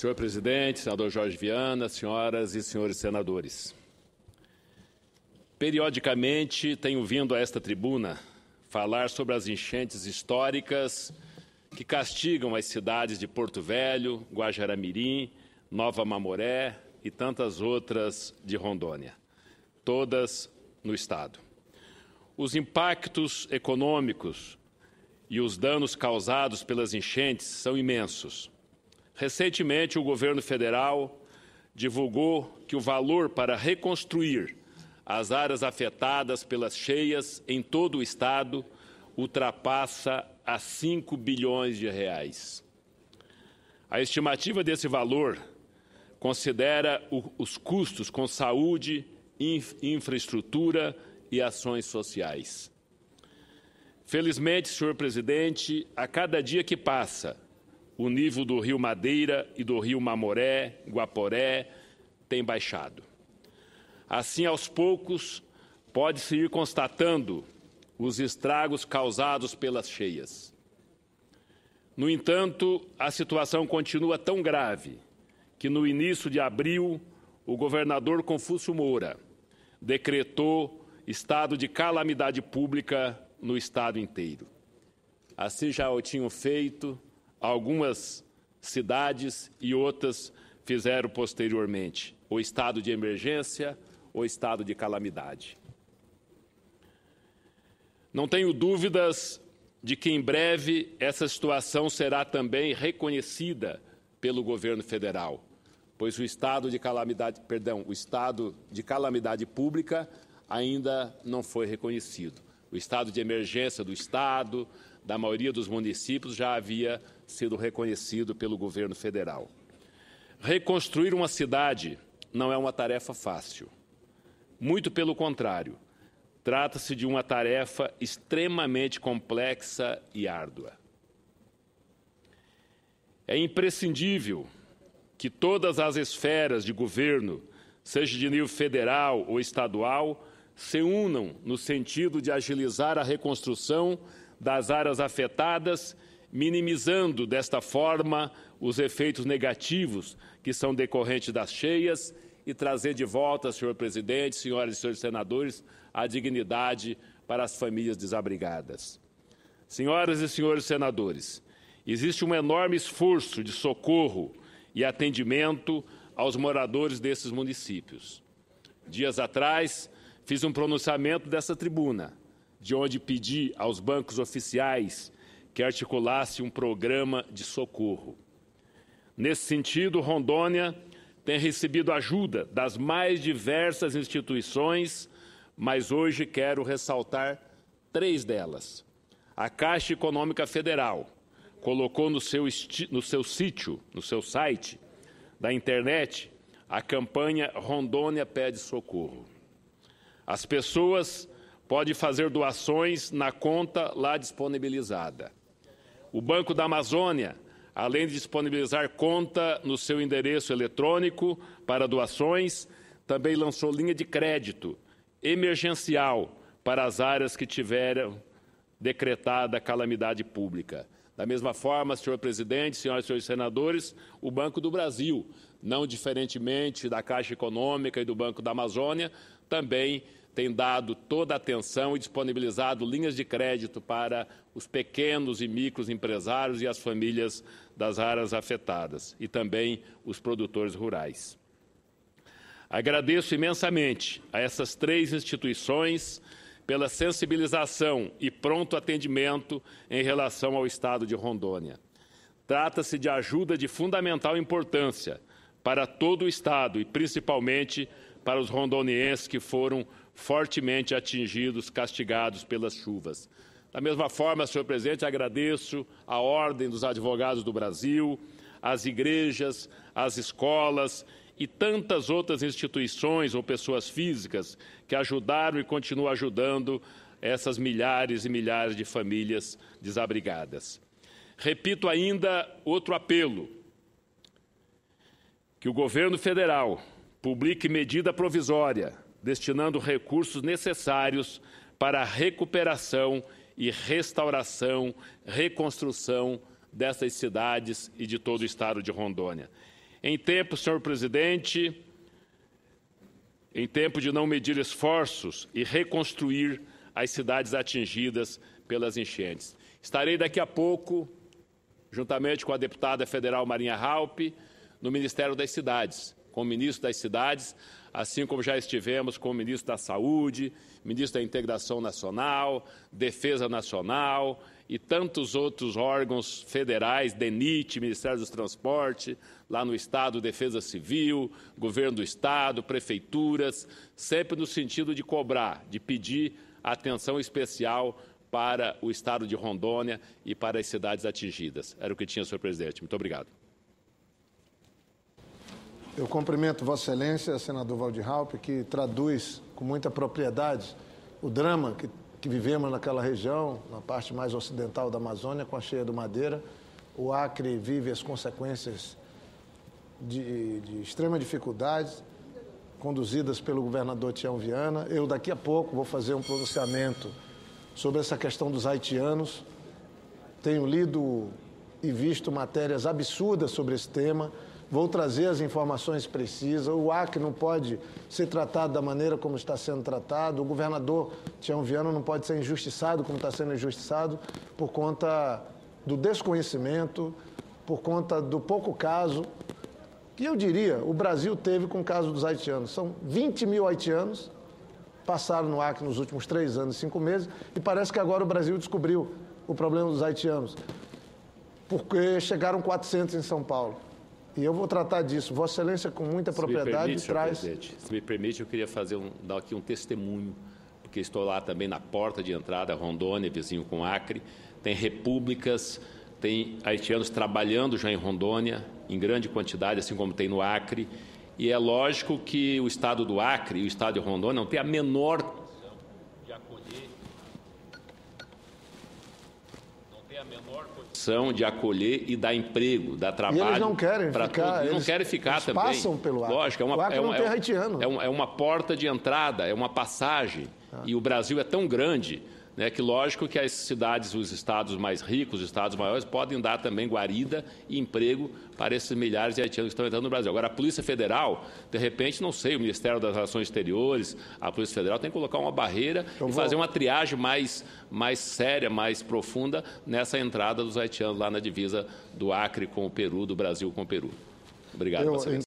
Senhor presidente, senador Jorge Viana, senhoras e senhores senadores. Periodicamente tenho vindo a esta tribuna falar sobre as enchentes históricas que castigam as cidades de Porto Velho, Guajará-Mirim, Nova Mamoré e tantas outras de Rondônia, todas no estado. Os impactos econômicos e os danos causados pelas enchentes são imensos. Recentemente, o governo federal divulgou que o valor para reconstruir as áreas afetadas pelas cheias em todo o estado ultrapassa a 5 bilhões de reais. A estimativa desse valor considera os custos com saúde, infraestrutura e ações sociais. Felizmente, senhor presidente, a cada dia que passa, o nível do rio Madeira e do rio Mamoré, Guaporé, tem baixado. Assim, aos poucos, pode-se ir constatando os estragos causados pelas cheias. No entanto, a situação continua tão grave que, no início de abril, o governador Confúcio Moura decretou estado de calamidade pública no estado inteiro. Assim já o tinham feito algumas cidades e outras fizeram posteriormente o estado de emergência ou estado de calamidade. Não tenho dúvidas de que em breve essa situação será também reconhecida pelo governo federal, pois o estado de calamidade pública ainda não foi reconhecido. O estado de emergência do estado, da maioria dos municípios, já havia sido reconhecido pelo governo federal. Reconstruir uma cidade não é uma tarefa fácil. Muito pelo contrário, trata-se de uma tarefa extremamente complexa e árdua. É imprescindível que todas as esferas de governo, seja de nível federal ou estadual, se unam no sentido de agilizar a reconstrução das áreas afetadas, minimizando desta forma os efeitos negativos que são decorrentes das cheias e trazer de volta, senhor presidente, senhoras e senhores senadores, a dignidade para as famílias desabrigadas. Senhoras e senhores senadores, existe um enorme esforço de socorro e atendimento aos moradores desses municípios. Dias atrás, fiz um pronunciamento dessa tribuna, de onde pedi aos bancos oficiais que articulasse um programa de socorro. Nesse sentido, Rondônia tem recebido ajuda das mais diversas instituições, mas hoje quero ressaltar 3 delas. A Caixa Econômica Federal colocou no seu site da internet, a campanha Rondônia Pede Socorro. As pessoas podem fazer doações na conta lá disponibilizada. O Banco da Amazônia, além de disponibilizar conta no seu endereço eletrônico para doações, também lançou linha de crédito emergencial para as áreas que tiveram decretada calamidade pública. Da mesma forma, senhor presidente, senhoras e senhores senadores, o Banco do Brasil, não diferentemente da Caixa Econômica e do Banco da Amazônia, também tem dado toda a atenção e disponibilizado linhas de crédito para os pequenos e microempresários e as famílias das áreas afetadas, e também os produtores rurais. Agradeço imensamente a essas 3 instituições pela sensibilização e pronto atendimento em relação ao estado de Rondônia. Trata-se de ajuda de fundamental importância para todo o estado e principalmente para os rondonienses que foram fortemente atingidos, castigados pelas chuvas. Da mesma forma, senhor presidente, agradeço a Ordem dos Advogados do Brasil, as igrejas, as escolas e tantas outras instituições ou pessoas físicas que ajudaram e continuam ajudando essas milhares e milhares de famílias desabrigadas. Repito ainda outro apelo, que o governo federal publique medida provisória destinando recursos necessários para a recuperação e restauração, reconstrução dessas cidades e de todo o estado de Rondônia. Em tempo, senhor presidente, em tempo de não medir esforços e reconstruir as cidades atingidas pelas enchentes. Estarei daqui a pouco, juntamente com a deputada federal Marinha Raupp, no Ministério das Cidades, com o ministro das Cidades, assim como já estivemos com o ministro da Saúde, ministro da Integração Nacional, Defesa Nacional e tantos outros órgãos federais, DENIT, Ministério dos Transportes, lá no Estado, Defesa Civil, Governo do Estado, prefeituras, sempre no sentido de cobrar, de pedir atenção especial para o Estado de Rondônia e para as cidades atingidas. Era o que tinha, senhor presidente. Muito obrigado. Eu cumprimento Vossa Excelência, senador Waldir Raupp, que traduz com muita propriedade o drama que vivemos naquela região, na parte mais ocidental da Amazônia, com a cheia do Madeira. O Acre vive as consequências de extrema dificuldade, conduzidas pelo governador Tião Viana. Eu, daqui a pouco, vou fazer um pronunciamento sobre essa questão dos haitianos. Tenho lido e visto matérias absurdas sobre esse tema. Vou trazer as informações precisas. O Acre não pode ser tratado da maneira como está sendo tratado. O governador Tião Viana não pode ser injustiçado como está sendo injustiçado por conta do desconhecimento, por conta do pouco caso que eu diria o Brasil teve com o caso dos haitianos. São 20 mil haitianos passaram no Acre nos últimos 3 anos e 5 meses e parece que agora o Brasil descobriu o problema dos haitianos, porque chegaram 400 em São Paulo. E eu vou tratar disso. Vossa Excelência, com muita propriedade, traz... Se me permite, eu queria dar aqui um testemunho, porque estou lá também na porta de entrada, Rondônia, vizinho com Acre. Tem repúblicas, tem haitianos trabalhando já em Rondônia, em grande quantidade, assim como tem no Acre. E é lógico que o Estado do Acre e o Estado de Rondônia não tem a menor condição de acolher... de acolher e dar emprego, dar trabalho. E eles não querem ficar. Não querem ficar também. Passam pelo Acre. Lógico, o Acre não tem haitiano. É uma porta de entrada, é uma passagem. E o Brasil é tão grande, né, que lógico que as cidades, os estados mais ricos, os estados maiores, podem dar também guarida e emprego para esses milhares de haitianos que estão entrando no Brasil. Agora, a Polícia Federal, de repente, não sei, o Ministério das Relações Exteriores, a Polícia Federal tem que colocar uma barreira fazer uma triagem mais séria, mais profunda nessa entrada dos haitianos lá na divisa do Acre com o Peru, do Brasil com o Peru. Obrigado, Vossa Excelência.